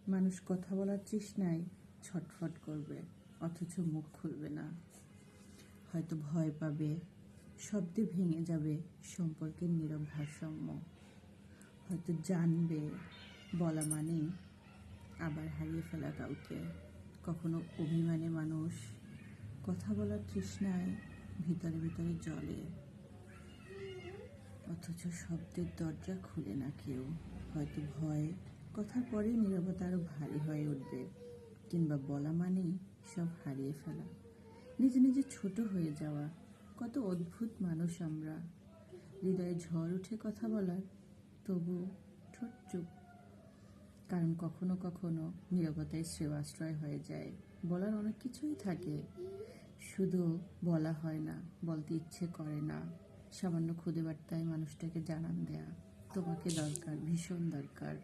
মানুষ কথা বলার তৃষ্ণায় ছটফট করবে, অথচ মুখ খুলবে না। হয়তো ভয় পাবে, শব্দে ভেঙে যাবে সম্পর্কের নীরব ভারসাম্য। হয়তো জানবে বলা মানেই আবার হারিয়ে ফেলা কাউকে। কখনো অভিমানে মানুষ কথা বলার তৃষ্ণায় ভিতরে ভিতরে জ্বলে, অথচ শব্দের দরজা খুলে না কেউ। হয়তো ভয়, কথার পরে নীরবতা আরো ভারী হয়ে উঠবে, কিংবা বলা মানেই সব হারিয়ে ফেলা, নিজে নিজে ছোট হয়ে যাওয়া। কত অদ্ভুত মানুষ আমরা, হৃদয়ে ঝড় উঠে কথা বলার, তবু ঠোঁট চুপ। কারণ কখনো কখনো নীরবতায় শ্রেয় আশ্রয় হয়ে যায়। বলার অনেক কিছুই থাকে, শুধু বলা হয় না, বলতে ইচ্ছে করে না। সামান্য খুদে বার্তায় মানুষটাকে জানান দেয়া, তোমাকে দরকার, ভীষণ দরকার।